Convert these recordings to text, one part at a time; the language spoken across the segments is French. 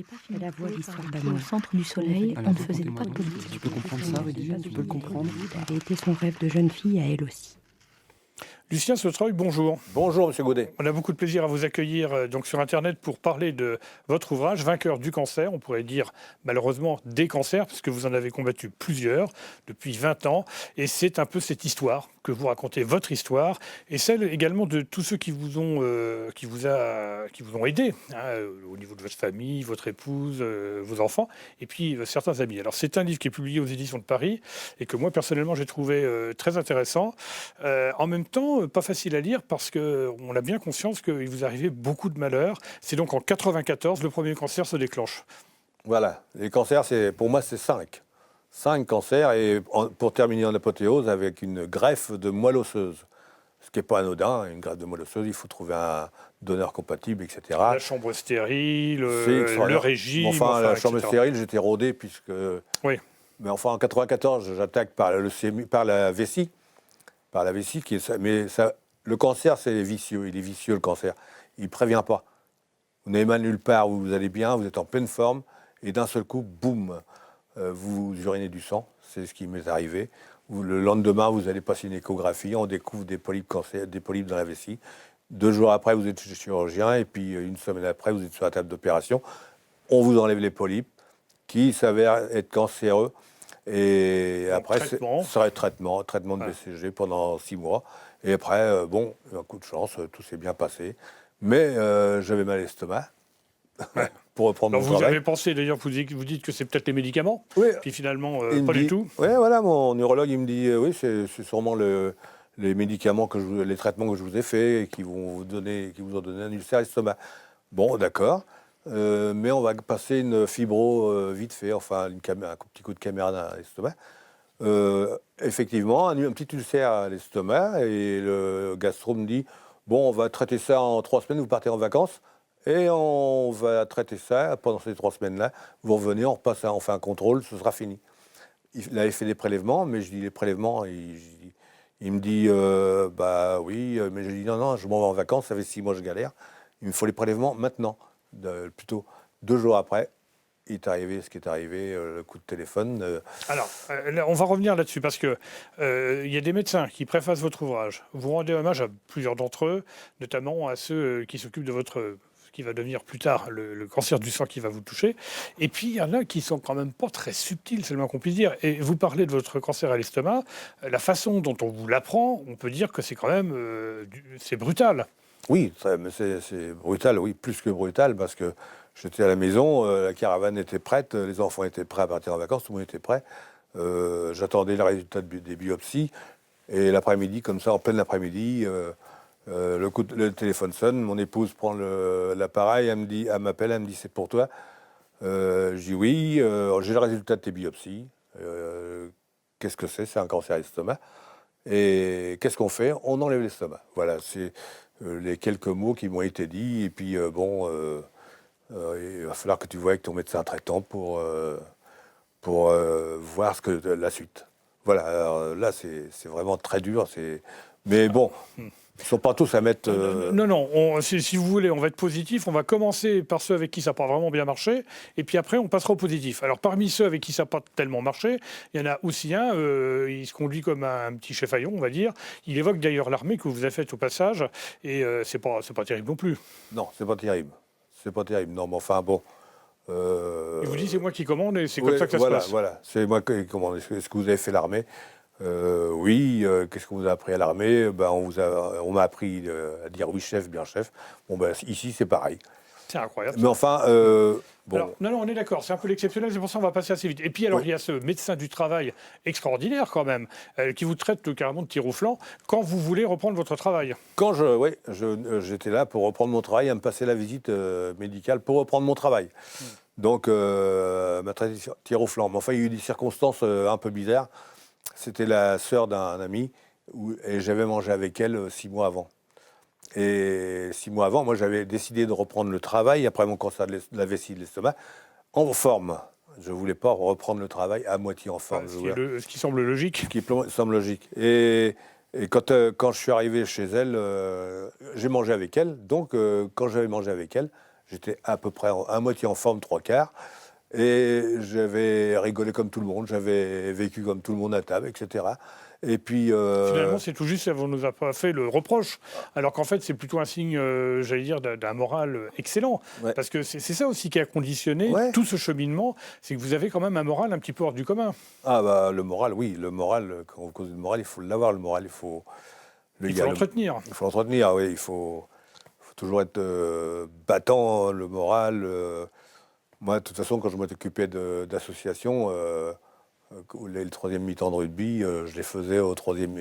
fallait pas Elle avoue l'histoire au d'amour. centre du soleil, on ne faisait pas de Tu politique. peux comprendre ça, Rudy? Tu peux le comprendre? Elle avait été son rêve de jeune fille à elle aussi. Lucien Sautreuil, bonjour. Bonjour, Monsieur Godet. On a beaucoup de plaisir à vous accueillir donc sur Internet pour parler de votre ouvrage, Vainqueur du cancer. On pourrait dire malheureusement des cancers, puisque vous en avez combattu plusieurs depuis 20 ans. Et c'est un peu cette histoire que vous racontez, votre histoire, et celle également de tous ceux qui vous ont aidé, au niveau de votre famille, votre épouse, vos enfants, et puis certains amis. Alors c'est un livre qui est publié aux éditions de Paris, et que moi personnellement j'ai trouvé très intéressant. En même temps, pas facile à lire parce qu'on a bien conscience qu'il vous arrivait beaucoup de malheurs. C'est donc en 94 le premier cancer se déclenche. Voilà, les cancers, pour moi, c'est 5. 5 cancers, et pour terminer en apothéose, avec une greffe de moelle osseuse. Ce qui n'est pas anodin, une greffe de moelle osseuse, il faut trouver un donneur compatible, etc. La chambre stérile, le régime... Enfin, la chambre etc. stérile, j'étais rodé, puisque... Oui. Mais enfin, en 94, j'attaque par la vessie. Par la vessie, le cancer, c'est vicieux. Il est vicieux, le cancer. Il ne prévient pas. Vous n'avez mal nulle part, vous allez bien, vous êtes en pleine forme, et d'un seul coup, boum, vous urinez du sang. C'est ce qui m'est arrivé. Le lendemain, vous allez passer une échographie, on découvre des polypes dans la vessie. 2 jours après, vous êtes chez le chirurgien, et puis une semaine après, vous êtes sur la table d'opération. On vous enlève les polypes, qui s'avèrent être cancéreux. Et donc, après, ça serait traitement de BCG pendant 6 mois. Et après, un coup de chance, tout s'est bien passé. Mais j'avais mal à l'estomac. Pour reprendre mon travail. Vous avez pensé, d'ailleurs, vous dites que c'est peut-être les médicaments, oui. Puis finalement, pas du tout. Oui, voilà, mon neurologue, il me dit, oui, c'est sûrement les médicaments, les traitements que je vous ai faits, qui vous ont donné un ulcère à l'estomac. Bon, d'accord. Mais on va passer une fibro vite fait, enfin un petit coup de caméra dans l'estomac. Effectivement, un petit ulcère à l'estomac, et le gastro me dit, bon, on va traiter ça en 3 semaines, vous partez en vacances, et on va traiter ça pendant ces 3 semaines-là. Vous revenez, on repasse, on fait un contrôle, ce sera fini. Il avait fait des prélèvements, mais je dis les prélèvements, il me dit, bah oui, mais je dis non, je m'en vais en vacances, ça fait 6 mois que je galère, il me faut les prélèvements maintenant. Plutôt 2 jours après, il est arrivé ce qui est arrivé, le coup de téléphone. Alors, on va revenir là-dessus, parce que y a des médecins qui préfacent votre ouvrage. Vous rendez hommage à plusieurs d'entre eux, notamment à ceux qui s'occupent de ce qui va devenir plus tard le cancer du sang qui va vous toucher. Et puis, il y en a qui sont quand même pas très subtils, c'est le moins qu'on puisse dire. Et vous parlez de votre cancer à l'estomac, la façon dont on vous l'apprend, on peut dire que c'est quand même c'est brutal. Oui, c'est brutal, oui, plus que brutal, parce que j'étais à la maison, la caravane était prête, les enfants étaient prêts à partir en vacances, tout le monde était prêt. J'attendais le résultat des biopsies, et l'après-midi, comme ça, en plein après-midi, le téléphone sonne, mon épouse prend l'appareil, elle m'appelle, elle me dit, c'est pour toi. Je dis oui, j'ai le résultat de tes biopsies. Qu'est-ce que c'est? C'est un cancer à l'estomac. Et qu'est-ce qu'on fait? On enlève l'estomac. Voilà, c'est les quelques mots qui m'ont été dits. Et puis, il va falloir que tu vois avec ton médecin traitant pour voir la suite. Voilà, alors là, c'est vraiment très dur. Mais bon, ils ne sont pas tous à mettre... Non, si vous voulez, on va être positif. On va commencer par ceux avec qui ça n'a pas vraiment bien marché. Et puis après, on passera au positif. Alors, parmi ceux avec qui ça n'a pas tellement marché, il y en a aussi un, il se conduit comme un petit chef haillon, on va dire. Il évoque d'ailleurs l'armée que vous avez faite au passage. Et c'est pas terrible non plus. Non, c'est pas terrible. C'est pas terrible. Non, mais enfin, bon... Il vous dit, c'est moi qui commande et c'est comme ça que ça se passe. Voilà, c'est moi qui commande. Est-ce que vous avez fait l'armée? Oui. Qu'est-ce qu'on vous a appris à l'armée? On m'a appris à dire oui chef, bien chef. Bon, ici c'est pareil. C'est incroyable. Mais enfin, bon. Alors, non, on est d'accord, c'est un peu l'exceptionnel, c'est pour ça qu'on va passer assez vite. Et puis alors, il y a ce médecin du travail extraordinaire quand même, qui vous traite carrément de tir au flanc quand vous voulez reprendre votre travail. Quand j'étais là pour reprendre mon travail, à me passer la visite médicale pour reprendre mon travail. Donc, m'a traité de tir au flanc. Mais enfin, il y a eu des circonstances un peu bizarres. C'était la sœur d'un ami, et j'avais mangé avec elle 6 mois avant. Et 6 mois avant, moi, j'avais décidé de reprendre le travail, après mon cancer de la vessie de l'estomac, en forme. Je ne voulais pas reprendre le travail à moitié en forme. Ce qui semble logique. Ce qui semble logique. Et quand je suis arrivé chez elle, j'ai mangé avec elle. Donc, quand j'avais mangé avec elle, J'étais à peu près à moitié en forme, 3/4. Et j'avais rigolé comme tout le monde, j'avais vécu comme tout le monde à table, etc. Et puis... Finalement, c'est tout juste, ça ne nous a pas fait le reproche, alors qu'en fait, c'est plutôt un signe, j'allais dire, d'un moral excellent. Ouais. Parce que c'est ça aussi qui a conditionné Ouais. tout ce cheminement, c'est que vous avez quand même un moral un petit peu hors du commun. Ah bah le moral, oui, le moral, quand on cause du moral, il faut l'avoir, le moral, il faut... Il faut l'entretenir. Il faut l'entretenir, oui, il faut toujours être battant, le moral. Moi, de toute façon, quand je m'occupais d'associations, le troisième mi-temps de rugby, je les faisais au troisième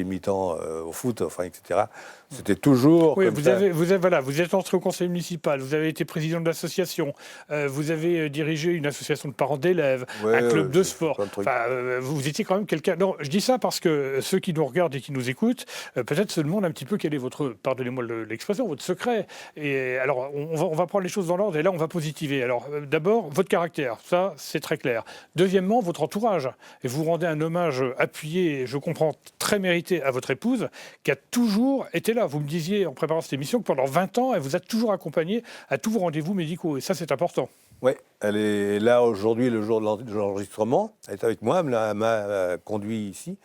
mi-temps au foot, enfin, etc. C'était toujours Oui, comme ça. vous êtes entré au conseil municipal, vous avez été président de l'association, vous avez dirigé une association de parents d'élèves, Ouais, un club de j'ai fait sport. plein de trucs. Enfin, vous étiez quand même quelqu'un. Non, je dis ça parce que ceux qui nous regardent et qui nous écoutent, peut-être se demandent un petit peu quel est votre, pardonnez-moi l'expression, votre secret. Et alors, on va prendre les choses dans l'ordre et là, on va positiver. Alors, d'abord, votre caractère, ça, c'est très clair. Deuxièmement, votre entourage. Et vous rendez un hommage appuyé, je comprends, très mérité à votre épouse, qui a toujours été là. Vous me disiez en préparant cette émission que pendant 20 ans, elle vous a toujours accompagné à tous vos rendez-vous médicaux. Et ça, c'est important. Oui, elle est là aujourd'hui, le jour de l'enregistrement. Elle est avec moi, elle m'a conduit ici.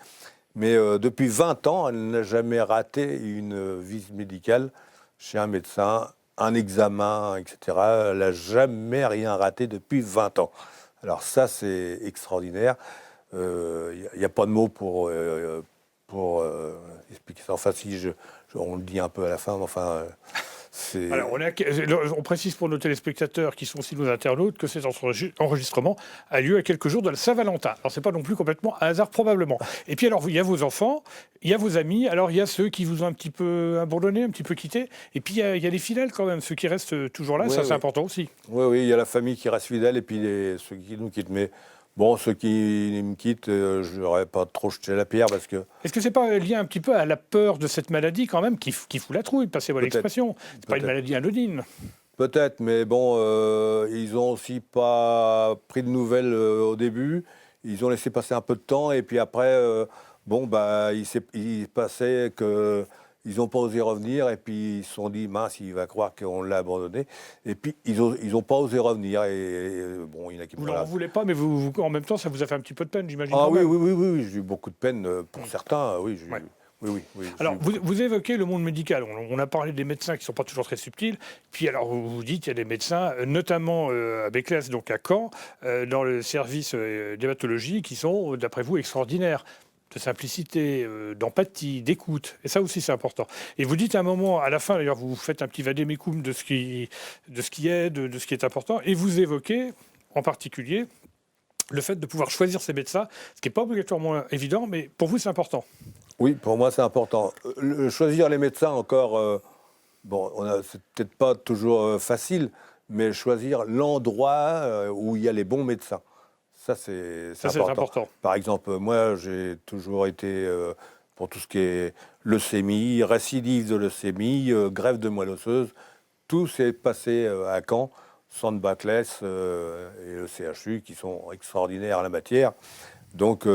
Mais depuis 20 ans, elle n'a jamais raté une visite médicale chez un médecin, un examen, etc. Elle n'a jamais rien raté depuis 20 ans. Alors ça, c'est extraordinaire. Il n'y a pas de mots pour expliquer ça. Enfin, si on le dit un peu à la fin, mais enfin... Alors, on précise pour nos téléspectateurs qui sont aussi nos internautes que cet enregistrement a lieu à quelques jours de la Saint-Valentin. Alors, c'est pas non plus complètement un hasard, probablement. Et puis, alors, il y a vos enfants, il y a vos amis, alors il y a ceux qui vous ont un petit peu abandonné, un petit peu quitté, et puis il y a les fidèles quand même, ceux qui restent toujours là, ça c'est important aussi. Oui, il y a la famille qui reste fidèle, et puis ceux qui nous quittent. Mais bon, ceux qui me quittent, je n'aurais pas trop jeté la pierre parce que... Est-ce que c'est pas lié un petit peu à la peur de cette maladie quand même qui fout la trouille, passez-moi l'expression. C'est pas une maladie anodine. Peut-être, mais bon, ils ont aussi pas pris de nouvelles au début. Ils ont laissé passer un peu de temps et puis après, il passait que ils n'ont pas osé revenir et puis ils se sont dit mince, il va croire qu'on l'a abandonné. Et puis ils ont pas osé revenir et bon, il y en a qui... Vous n'en voulez pas, mais vous, en même temps, ça vous a fait un petit peu de peine, j'imagine. Ah oui, j'ai eu beaucoup de peine pour certains, oui. Oui. Alors, vous évoquez le monde médical. On a parlé des médecins qui ne sont pas toujours très subtils. Puis, alors, vous dites qu'il y a des médecins, notamment à Béclès, donc à Caen, dans le service d'hématologie, qui sont, d'après vous, extraordinaires. De simplicité, d'empathie, d'écoute. Et ça aussi, c'est important. Et vous dites à un moment, à la fin, d'ailleurs, vous faites un petit vadémécum de ce qui est important. Et vous évoquez, en particulier, le fait de pouvoir choisir ses médecins, ce qui n'est pas obligatoirement évident, mais pour vous, c'est important. Oui, pour moi, c'est important. Choisir les médecins, encore, c'est peut-être pas toujours facile, mais choisir l'endroit où il y a les bons médecins. Ça, c'est important. Par exemple, moi, j'ai toujours été pour tout ce qui est leucémie, récidive de leucémie, greffe de moelle osseuse. Tout s'est passé à Caen, Centre Béclès et le CHU, qui sont extraordinaires en la matière. Donc,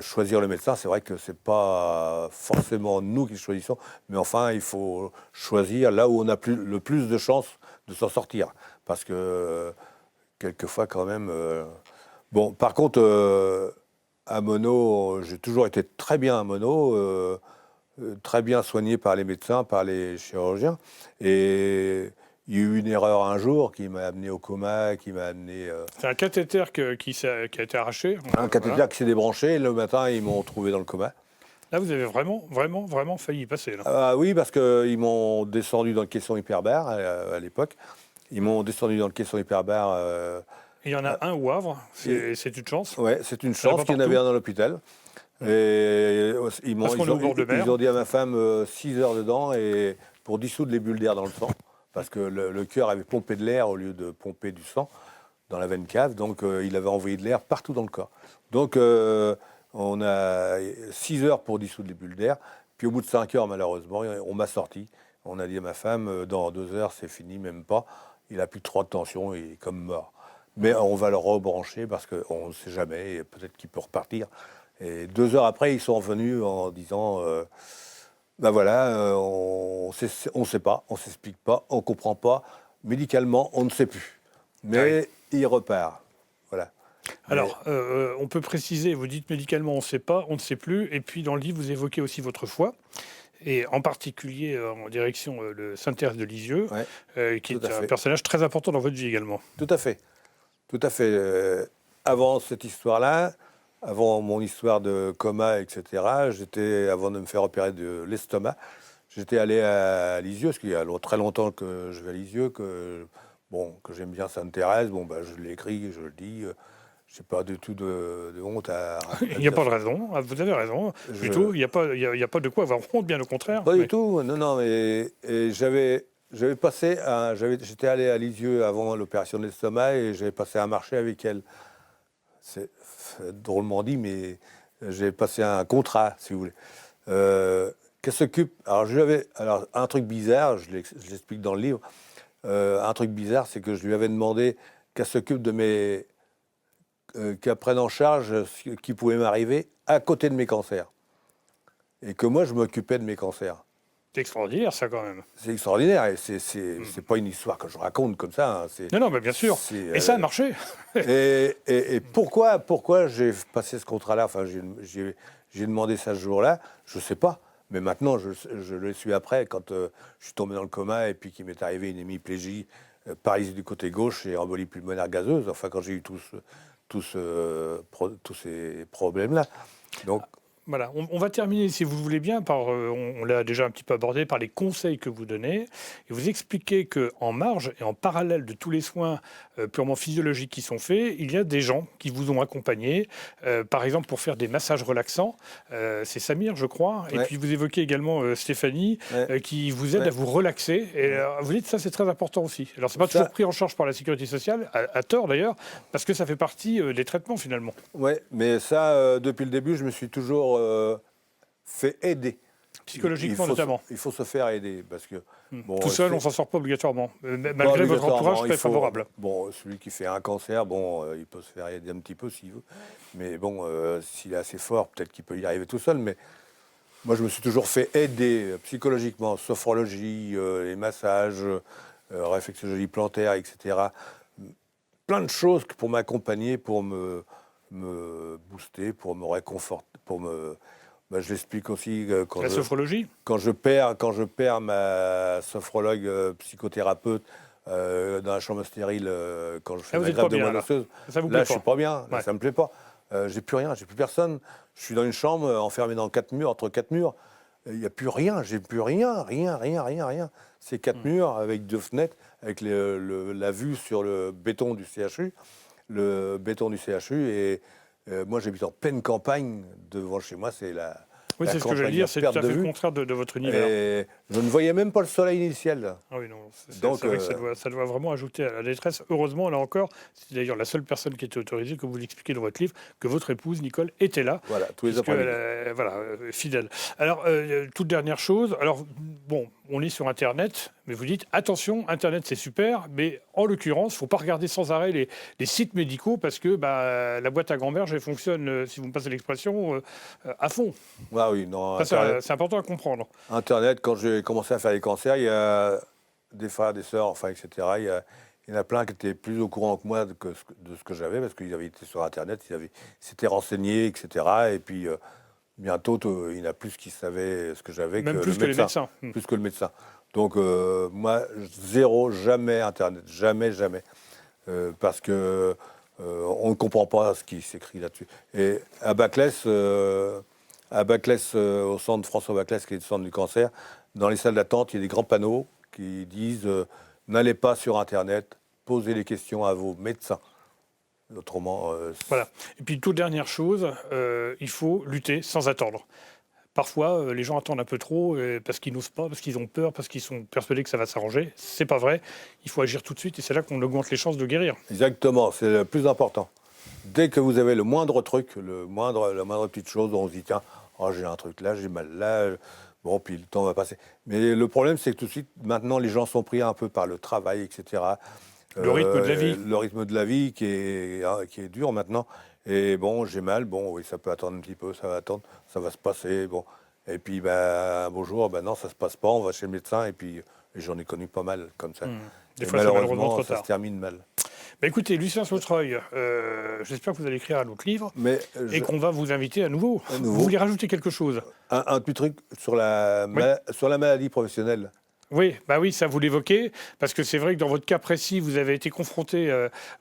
choisir le médecin, c'est vrai que c'est pas forcément nous qui choisissons, mais enfin, il faut choisir là où on a le plus de chances de s'en sortir. Parce que quelquefois, quand même... Bon, par contre, à Monod, j'ai toujours été très bien à Monod, très bien soigné par les médecins, par les chirurgiens. Et il y a eu une erreur un jour qui m'a amené au coma, qui m'a amené... C'est un cathéter qui a été arraché. Un cathéter qui s'est débranché, et le matin, ils m'ont trouvé dans le coma. Là, vous avez vraiment failli y passer. Là. Oui, parce qu'ils m'ont descendu dans le caisson hyperbare à l'époque. Ils m'ont descendu dans le caisson hyperbare... Il y en a un au Havre, c'est une chance. Oui, c'est une chance qu'il y en avait un dans l'hôpital. Et ils ont dit à ma femme 6 heures dedans et pour dissoudre les bulles d'air dans le sang, parce que le cœur avait pompé de l'air au lieu de pomper du sang dans la veine cave, donc il avait envoyé de l'air partout dans le corps. Donc on a 6 heures pour dissoudre les bulles d'air, puis au bout de 5 heures, malheureusement, on m'a sorti. On a dit à ma femme, dans 2 heures, c'est fini, même pas. Il a plus de 3 de tension, il est comme mort. Mais on va le rebrancher parce qu'on ne sait jamais, peut-être qu'il peut repartir. Et 2 heures après, ils sont revenus en disant on ne sait pas, on ne s'explique pas, on ne comprend pas, médicalement, on ne sait plus. Mais il repart. Voilà. Alors, on peut préciser, vous dites médicalement, on ne sait pas, on ne sait plus. Et puis, dans le livre, vous évoquez aussi votre foi. Et en particulier en direction le Sainte-Thérèse de Lisieux, qui est un personnage très important dans votre vie également. Tout à fait. Tout à fait. Avant cette histoire-là, avant mon histoire de coma, etc., avant de me faire opérer de l'estomac, j'étais allé à Lisieux, parce qu'il y a très longtemps que je vais à Lisieux, que j'aime bien Sainte-Thérèse. Je l'écris, je le dis. Je n'ai pas du tout de honte à il n'y a pas de raison, vous avez raison. Plutôt, il n'y a pas de quoi avoir honte, bien au contraire. Pas du tout, non, mais j'étais allé à Lisieux avant l'opération de l'estomac et j'avais passé un marché avec elle. C'est drôlement dit, mais j'ai passé un contrat, si vous voulez. Qu'elle s'occupe. Alors, un truc bizarre, je l'explique dans le livre. Un truc bizarre, c'est que je lui avais demandé qu'elle s'occupe de mes. Qu'elle prenne en charge ce qui pouvait m'arriver à côté de mes cancers. Et que moi, je m'occupais de mes cancers. C'est extraordinaire, ça, quand même. C'est extraordinaire. Et c'est pas une histoire que je raconte comme ça. Hein. Non, mais bien sûr. Et ça a marché. et pourquoi j'ai passé ce contrat-là? Enfin, j'ai demandé ça ce jour-là. Je sais pas. Mais maintenant, je le suis après, quand je suis tombé dans le coma et puis qu'il m'est arrivé une hémiplégie, paralysie du côté gauche et embolie pulmonaire gazeuse. Enfin, quand j'ai eu tous ces problèmes-là. Donc, voilà, on va terminer, si vous voulez bien, on l'a déjà un petit peu abordé, par les conseils que vous donnez. Et vous expliquez qu'en marge et en parallèle de tous les soins purement physiologiques qui sont faits, il y a des gens qui vous ont accompagné, par exemple pour faire des massages relaxants. C'est Samir, je crois. Et puis vous évoquez également Stéphanie, qui vous aide à vous relaxer. Et vous dites ça, c'est très important aussi. Alors, c'est pas toujours pris en charge par la sécurité sociale, à tort d'ailleurs, parce que ça fait partie des traitements finalement. Oui, mais ça, depuis le début, je me suis toujours fait aider. Psychologiquement notamment. Il faut se faire aider parce que tout seul, on s'en sort pas obligatoirement, malgré votre entourage très favorable. Celui qui fait un cancer, il peut se faire aider un petit peu s'il veut, mais s'il est assez fort, peut-être qu'il peut y arriver tout seul. Mais moi, je me suis toujours fait aider psychologiquement, sophrologie, les massages, réflexologie plantaire, etc. Plein de choses pour m'accompagner, pour me booster, pour me réconforter, je l'explique aussi la sophrologie. Quand je perds ma sophrologue psychothérapeute dans la chambre stérile, quand je fais ma greffe de moelle osseuse, là je suis pas bien, là, ça me plaît pas. J'ai plus rien, j'ai plus personne. Je suis dans une chambre enfermé dans entre quatre murs. Il n'y a plus rien, j'ai plus rien. C'est quatre murs avec deux fenêtres, avec la vue sur le béton du CHU. Et moi, j'habite en pleine campagne. Devant chez moi, c'est la. Oui, c'est ce que j'allais dire, c'est tout à fait le contraire de votre univers. Et je ne voyais même pas le soleil initial. Ah oui, non. C'est vrai que ça doit vraiment ajouter à la détresse. Heureusement, là encore, c'est d'ailleurs la seule personne qui était autorisée, comme vous l'expliquez dans votre livre, que votre épouse, Nicole, était là. Voilà, tous les après-midi. Fidèle. Alors, toute dernière chose. Alors, on est sur Internet, mais vous dites, attention, Internet, c'est super, mais en l'occurrence, il ne faut pas regarder sans arrêt les sites médicaux parce que la boîte à gamberge, elle fonctionne, si vous me passez l'expression, à fond. Ah oui, non. C'est important à comprendre. Internet, quand j'ai commencé à faire les cancers, il y a des frères, des sœurs, etc. Il y en a plein qui étaient plus au courant que moi de ce que j'avais, parce qu'ils avaient été sur Internet, ils s'étaient renseignés, etc. Et puis, bientôt, il y en a plus qui savaient ce que j'avais que le médecin. Plus que le médecin. Donc, moi, jamais Internet. Jamais. Parce que on ne comprend pas ce qui s'écrit là-dessus. Et à Baclès, au centre François Baclès, qui est le centre du cancer, dans les salles d'attente, il y a des grands panneaux qui disent n'allez pas sur Internet, posez les questions à vos médecins. Autrement. Voilà. Et puis, toute dernière chose, il faut lutter sans attendre. Parfois, les gens attendent un peu trop parce qu'ils n'osent pas, parce qu'ils ont peur, parce qu'ils sont persuadés que ça va s'arranger. C'est pas vrai. Il faut agir tout de suite et c'est là qu'on augmente les chances de guérir. Exactement, c'est le plus important. Dès que vous avez le moindre truc, la moindre petite chose, on se dit tiens, j'ai un truc là, j'ai mal là. Puis le temps va passer. Mais le problème, c'est que tout de suite, maintenant, les gens sont pris un peu par le travail, etc. Le rythme de la vie. Le rythme de la vie qui est dur maintenant. Et j'ai mal, oui, ça peut attendre un petit peu, ça va attendre, ça va se passer, Et puis, un beau jour, non, ça se passe pas, on va chez le médecin, et puis j'en ai connu pas mal comme ça. Des Et fois, c'est malheureusement trop ça tard. se termine mal. Bah, écoutez, Lucien Sautreuil, j'espère que vous allez écrire un autre livre Mais et qu'on va vous inviter à nouveau. À nouveau. Vous voulez rajouter quelque chose? un petit truc sur la maladie professionnelle. Oui, bah oui, ça vous l'évoquez, parce que c'est vrai que dans votre cas précis, vous avez été confronté,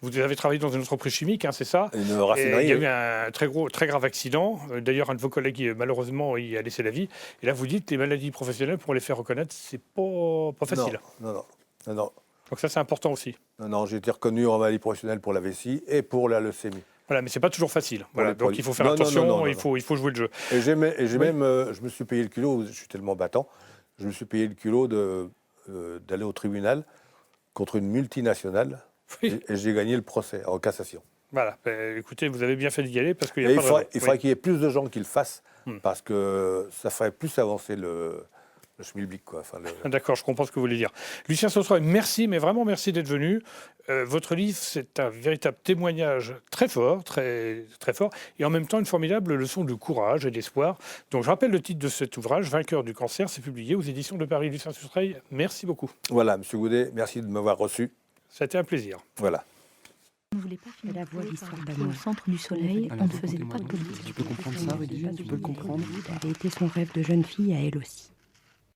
vous avez travaillé dans une entreprise chimique, hein, c'est ça? Une Et racinerie. il y a eu un très grave accident. D'ailleurs, un de vos collègues, malheureusement, y a laissé la vie. Et là, vous dites que les maladies professionnelles, pour les faire reconnaître, c'est pas facile. Non. Donc ça, c'est important aussi. Non, j'ai été reconnu en maladie professionnelle pour la vessie et pour la leucémie. Voilà, mais c'est pas toujours facile. Voilà, les donc produits. il faut faire Non, attention, non. il faut jouer le jeu. Et j'ai même, je me suis payé le culot, je suis tellement battant, je me suis payé le culot d'aller au tribunal contre une multinationale Oui. et j'ai gagné le procès en cassation. Voilà, écoutez, vous avez bien fait d'y aller parce qu'il y a Et pas il de faudrait, raison. Oui. qu'il y ait plus de gens qui le fassent Hmm. parce que ça ferait plus avancer le schmilblick, quoi. Enfin, D'accord, je comprends ce que vous voulez dire. Lucien Sautreuil, merci, mais vraiment merci d'être venu. Votre livre, c'est un véritable témoignage très fort, très fort, et en même temps une formidable leçon de courage et d'espoir. Donc je rappelle le titre de cet ouvrage, Vainqueur du cancer, c'est publié aux éditions de Paris. Lucien Sautreuil, merci beaucoup. Voilà, Monsieur Goudet, merci de m'avoir reçu. Ça a été un plaisir. Voilà. On ne voulait pas C'est la voix financer d'Histoire par d'amour. Au centre du soleil, Alors, on ne faisait pas de racontez-moi, politique. tu peux comprendre ça, Rudy? Tu peux le comprendre? Ça avait été son rêve de jeune fille à elle aussi.